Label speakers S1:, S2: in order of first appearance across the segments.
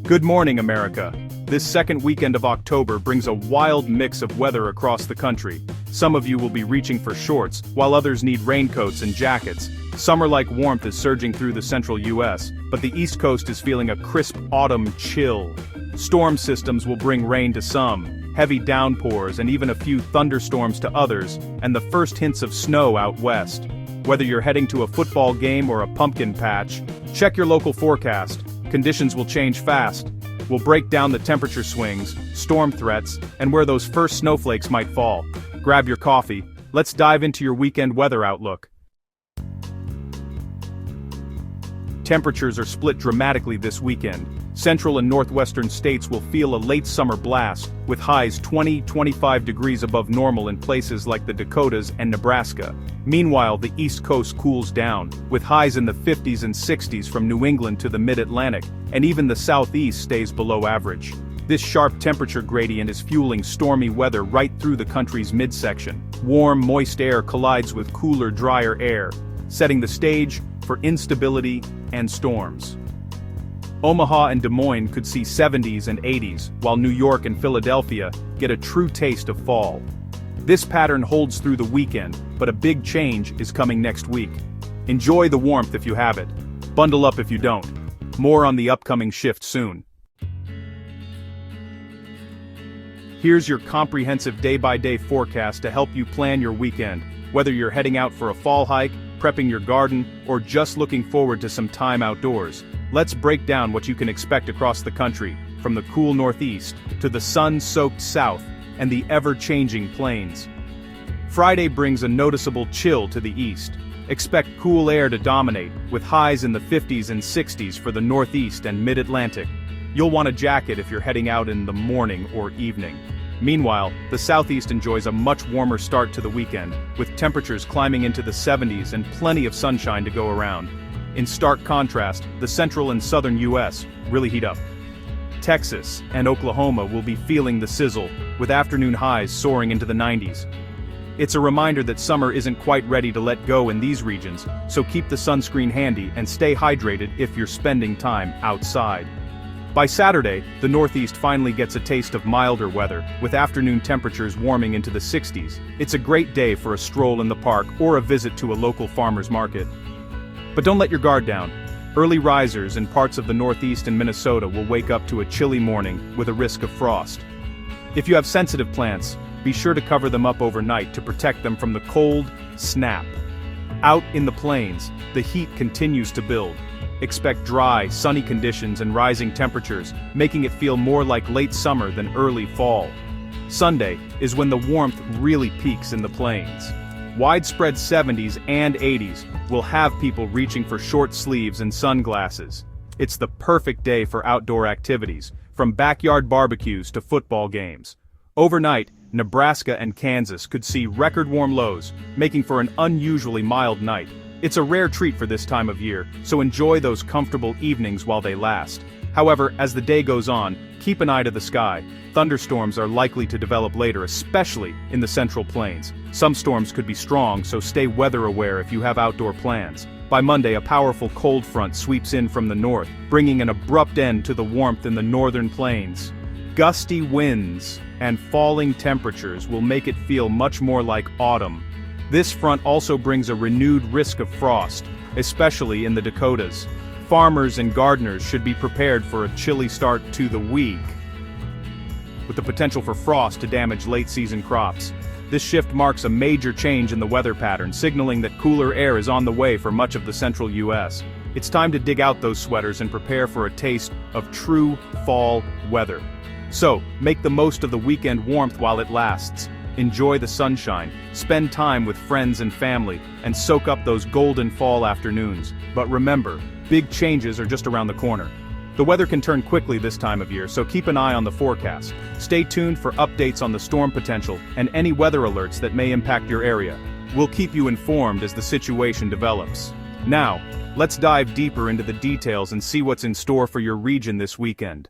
S1: Good morning, America. This second weekend of October brings a wild mix of weather across the country. Some of you will be reaching for shorts, while others need raincoats and jackets. Summer-like warmth is surging through the central U.S., but the East Coast is feeling a crisp autumn chill. Storm systems will bring rain to some, heavy downpours and even a few thunderstorms to others, and the first hints of snow out west. Whether you're heading to a football game or a pumpkin patch, check your local forecast. Conditions will change fast. We'll break down the temperature swings, storm threats, and where those first snowflakes might fall. Grab your coffee. Let's dive into your weekend weather outlook. Temperatures are split dramatically this weekend. Central and northwestern states will feel a late summer blast, with highs 20-25 degrees above normal in places like the Dakotas and Nebraska. Meanwhile, the East Coast cools down, with highs in the 50s and 60s from New England to the mid-Atlantic, and even the Southeast stays below average. This sharp temperature gradient is fueling stormy weather right through the country's midsection. Warm, moist air collides with cooler, drier air, setting the stage for instability and storms. Omaha and Des Moines could see 70s and 80s, while New York and Philadelphia get a true taste of fall. This pattern holds through the weekend, but a big change is coming next week. Enjoy the warmth if you have it. Bundle up if you don't. More on the upcoming shift soon. Here's your comprehensive day-by-day forecast to help you plan your weekend. Whether you're heading out for a fall hike, prepping your garden, or just looking forward to some time outdoors, let's break down what you can expect across the country, from the cool northeast to the sun-soaked south and the ever-changing plains. Friday brings a noticeable chill to the east. Expect cool air to dominate, with highs in the 50s and 60s for the northeast and mid-Atlantic. You'll want a jacket if you're heading out in the morning or evening. Meanwhile, the southeast enjoys a much warmer start to the weekend, with temperatures climbing into the 70s and plenty of sunshine to go around. In stark contrast, the central and southern U.S. really heat up. Texas and Oklahoma will be feeling the sizzle, with afternoon highs soaring into the 90s. It's a reminder that summer isn't quite ready to let go in these regions, so keep the sunscreen handy and stay hydrated if you're spending time outside. By Saturday, the Northeast finally gets a taste of milder weather, with afternoon temperatures warming into the 60s. It's a great day for a stroll in the park or a visit to a local farmer's market. But don't let your guard down. Early risers in parts of the Northeast and Minnesota will wake up to a chilly morning with a risk of frost. If you have sensitive plants, be sure to cover them up overnight to protect them from the cold snap. Out in the plains, the heat continues to build. Expect dry, sunny conditions and rising temperatures, making it feel more like late summer than early fall. Sunday is when the warmth really peaks in the plains. Widespread 70s and 80s will have people reaching for short sleeves and sunglasses. It's the perfect day for outdoor activities, from backyard barbecues to football games. Overnight, Nebraska and Kansas could see record warm lows, making for an unusually mild night. It's a rare treat for this time of year, so enjoy those comfortable evenings while they last. However, as the day goes on, keep an eye to the sky. Thunderstorms are likely to develop later, especially in the central plains. Some storms could be strong, so stay weather aware if you have outdoor plans. By Monday, a powerful cold front sweeps in from the north, bringing an abrupt end to the warmth in the northern plains. Gusty winds and falling temperatures will make it feel much more like autumn. This front also brings a renewed risk of frost, especially in the Dakotas. Farmers and gardeners should be prepared for a chilly start to the week, with the potential for frost to damage late-season crops. This shift marks a major change in the weather pattern, signaling that cooler air is on the way for much of the central U.S. It's time to dig out those sweaters and prepare for a taste of true fall weather. So, make the most of the weekend warmth while it lasts. Enjoy the sunshine, spend time with friends and family, and soak up those golden fall afternoons. But remember, big changes are just around the corner. The weather can turn quickly this time of year, so keep an eye on the forecast. Stay tuned for updates on the storm potential and any weather alerts that may impact your area. We'll keep you informed as the situation develops. Now, let's dive deeper into the details and see what's in store for your region this weekend.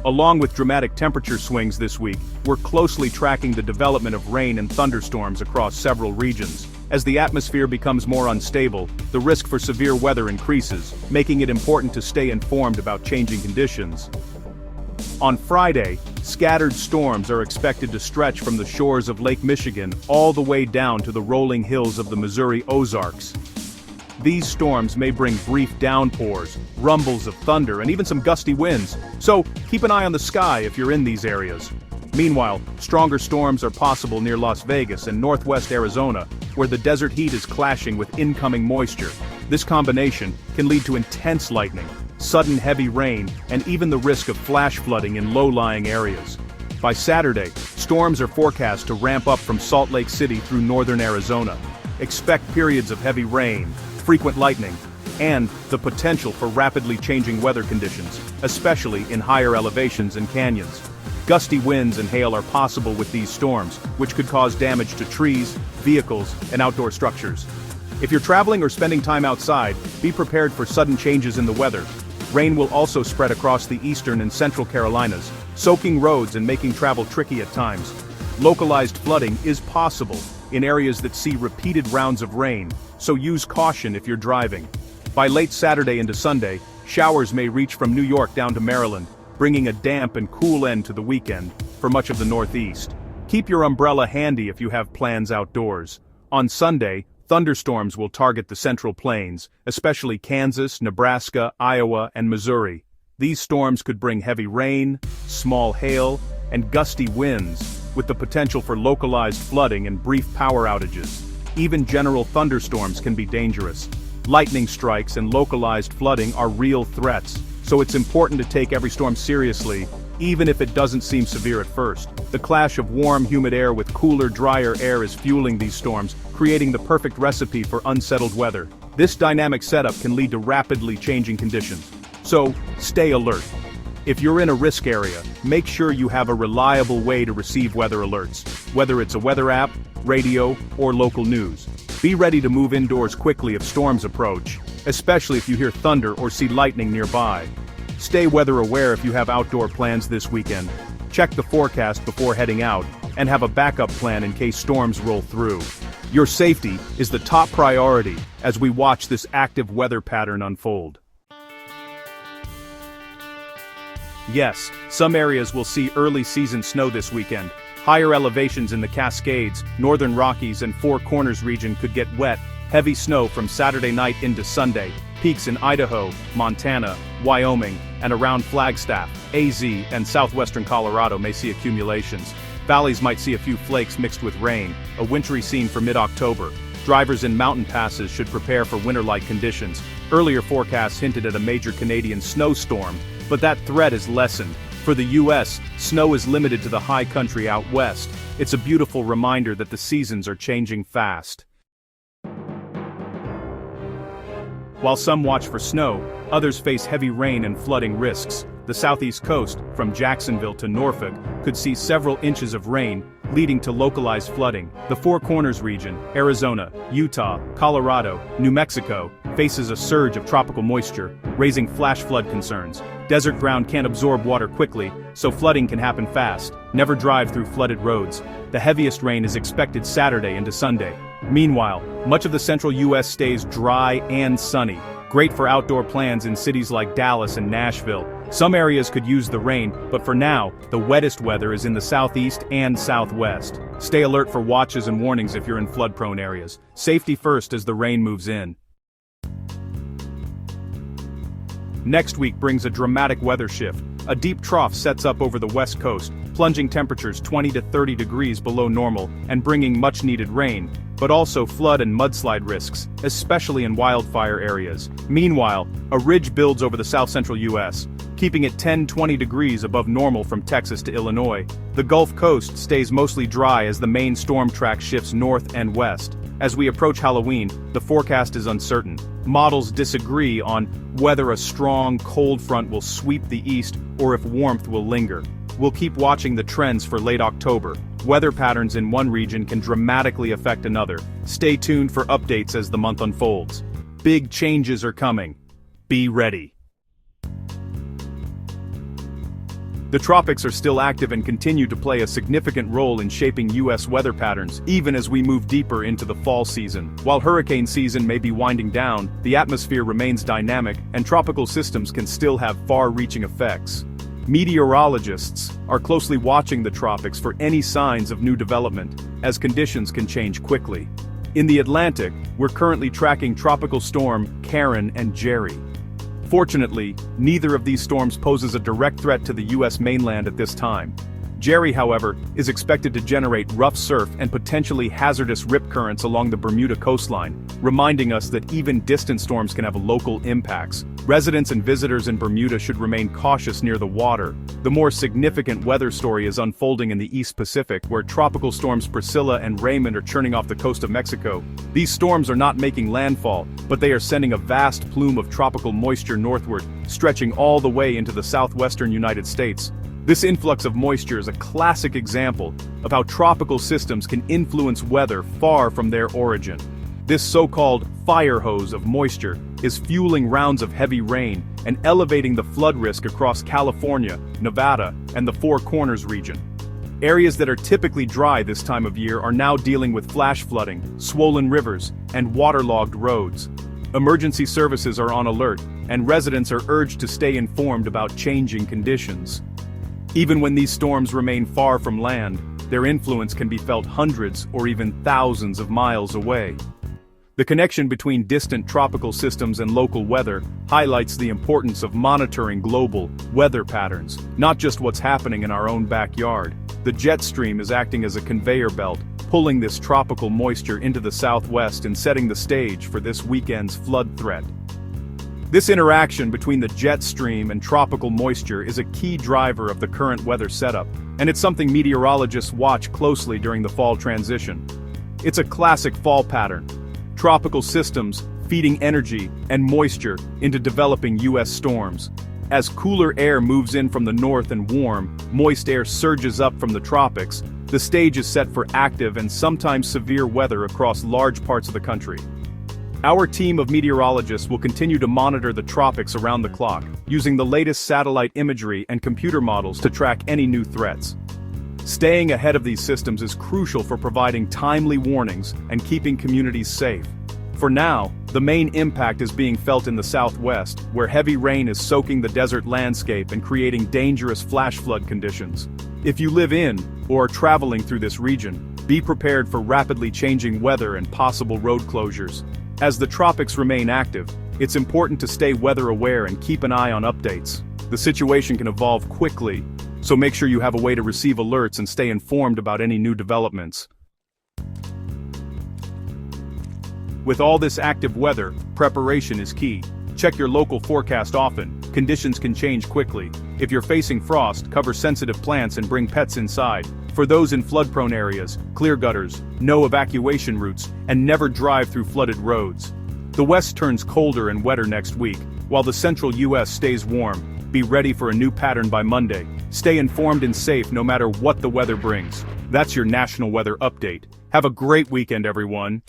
S1: Along with dramatic temperature swings this week, we're closely tracking the development of rain and thunderstorms across several regions. As the atmosphere becomes more unstable, the risk for severe weather increases, making it important to stay informed about changing conditions. On Friday, scattered storms are expected to stretch from the shores of Lake Michigan all the way down to the rolling hills of the Missouri Ozarks. These storms may bring brief downpours, rumbles of thunder, and even some gusty winds, so keep an eye on the sky if you're in these areas. Meanwhile, stronger storms are possible near Las Vegas and northwest Arizona, where the desert heat is clashing with incoming moisture. This combination can lead to intense lightning, sudden heavy rain, and even the risk of flash flooding in low-lying areas. By Saturday, storms are forecast to ramp up from Salt Lake City through northern Arizona. Expect periods of heavy rain, frequent lightning, and the potential for rapidly changing weather conditions, especially in higher elevations and canyons. Gusty winds and hail are possible with these storms, which could cause damage to trees, vehicles, and outdoor structures. If you're traveling or spending time outside, be prepared for sudden changes in the weather. Rain will also spread across the eastern and central Carolinas, soaking roads and making travel tricky at times. Localized flooding is possible in areas that see repeated rounds of rain, so use caution if you're driving. By late Saturday into Sunday, showers may reach from New York down to Maryland, bringing a damp and cool end to the weekend for much of the Northeast. Keep your umbrella handy if you have plans outdoors. On Sunday, thunderstorms will target the Central Plains, especially Kansas, Nebraska, Iowa, and Missouri. These storms could bring heavy rain, small hail, and gusty winds, with the potential for localized flooding and brief power outages. Even general thunderstorms can be dangerous. Lightning strikes and localized flooding are real threats, so it's important to take every storm seriously, even if it doesn't seem severe at first. The clash of warm, humid air with cooler, drier air is fueling these storms, creating the perfect recipe for unsettled weather. This dynamic setup can lead to rapidly changing conditions. So, stay alert. If you're in a risk area, make sure you have a reliable way to receive weather alerts, whether it's a weather app, radio, or local news. Be ready to move indoors quickly if storms approach, especially if you hear thunder or see lightning nearby. Stay weather aware if you have outdoor plans this weekend. Check the forecast before heading out, and have a backup plan in case storms roll through. Your safety is the top priority as we watch this active weather pattern unfold. Yes, some areas will see early season snow this weekend. Higher elevations in the Cascades, Northern Rockies, and Four Corners region could get wet. Heavy snow from Saturday night into Sunday. Peaks in Idaho, Montana, Wyoming, and around Flagstaff, AZ, and southwestern Colorado may see accumulations. Valleys might see a few flakes mixed with rain, a wintry scene for mid-October. Drivers in mountain passes should prepare for winter-like conditions. Earlier forecasts hinted at a major Canadian snowstorm, but that threat is lessened. For the U.S., snow is limited to the high country out west. It's a beautiful reminder that the seasons are changing fast. While some watch for snow, others face heavy rain and flooding risks. The southeast coast, from Jacksonville to Norfolk, could see several inches of rain, leading to localized flooding. The Four Corners region, Arizona, Utah, Colorado, New Mexico, faces a surge of tropical moisture, raising flash flood concerns. Desert ground can't absorb water quickly, so flooding can happen fast. Never drive through flooded roads. The heaviest rain is expected Saturday into Sunday. Meanwhile, much of the central U.S. stays dry and sunny, great for outdoor plans in cities like Dallas and Nashville. Some areas could use the rain, but for now, the wettest weather is in the southeast and southwest. Stay alert for watches and warnings if you're in flood-prone areas. Safety first as the rain moves in. Next week brings a dramatic weather shift. A deep trough sets up over the west coast, plunging temperatures 20 to 30 degrees below normal and bringing much-needed rain, but also flood and mudslide risks, especially in wildfire areas. Meanwhile, a ridge builds over the south-central U.S., keeping it 10-20 degrees above normal from Texas to Illinois. The Gulf Coast stays mostly dry as the main storm track shifts north and west. As we approach Halloween, the forecast is uncertain. Models disagree on whether a strong, cold front will sweep the east or if warmth will linger. We'll keep watching the trends for late October. Weather patterns in one region can dramatically affect another. Stay tuned for updates as the month unfolds. Big changes are coming. Be ready. The tropics are still active and continue to play a significant role in shaping U.S. weather patterns, even as we move deeper into the fall season. While hurricane season may be winding down, the atmosphere remains dynamic, and tropical systems can still have far-reaching effects. Meteorologists are closely watching the tropics for any signs of new development, as conditions can change quickly. In the Atlantic, we're currently tracking tropical storm Karen and Jerry. Fortunately, neither of these storms poses a direct threat to the U.S. mainland at this time. Jerry, however, is expected to generate rough surf and potentially hazardous rip currents along the Bermuda coastline, reminding us that even distant storms can have local impacts. Residents and visitors in Bermuda should remain cautious near the water. The more significant weather story is unfolding in the East Pacific, where tropical storms Priscilla and Raymond are churning off the coast of Mexico. These storms are not making landfall, but they are sending a vast plume of tropical moisture northward, stretching all the way into the southwestern United States. This influx of moisture is a classic example of how tropical systems can influence weather far from their origin. This so-called fire hose of moisture is fueling rounds of heavy rain and elevating the flood risk across California, Nevada, and the Four Corners region. Areas that are typically dry this time of year are now dealing with flash flooding, swollen rivers, and waterlogged roads. Emergency services are on alert, and residents are urged to stay informed about changing conditions. Even when these storms remain far from land, their influence can be felt hundreds or even thousands of miles away. The connection between distant tropical systems and local weather highlights the importance of monitoring global weather patterns, not just what's happening in our own backyard. The jet stream is acting as a conveyor belt, pulling this tropical moisture into the southwest and setting the stage for this weekend's flood threat. This interaction between the jet stream and tropical moisture is a key driver of the current weather setup, and it's something meteorologists watch closely during the fall transition. It's a classic fall pattern: tropical systems feeding energy and moisture into developing U.S. storms. As cooler air moves in from the north and warm, moist air surges up from the tropics, the stage is set for active and sometimes severe weather across large parts of the country. Our team of meteorologists will continue to monitor the tropics around the clock, using the latest satellite imagery and computer models to track any new threats. Staying ahead of these systems is crucial for providing timely warnings and keeping communities safe. For now, the main impact is being felt in the southwest, where heavy rain is soaking the desert landscape and creating dangerous flash flood conditions. If you live in or are traveling through this region, be prepared for rapidly changing weather and possible road closures. As the tropics remain active, it's important to stay weather aware and keep an eye on updates. The situation can evolve quickly, so make sure you have a way to receive alerts and stay informed about any new developments. With all this active weather, preparation is key. Check your local forecast often. Conditions can change quickly. If you're facing frost, cover sensitive plants and bring pets inside. For those in flood-prone areas, clear gutters, know evacuation routes, and never drive through flooded roads. The west turns colder and wetter next week, while the central U.S. stays warm. Be ready for a new pattern by Monday. Stay informed and safe no matter what the weather brings. That's your National Weather Update. Have a great weekend, everyone.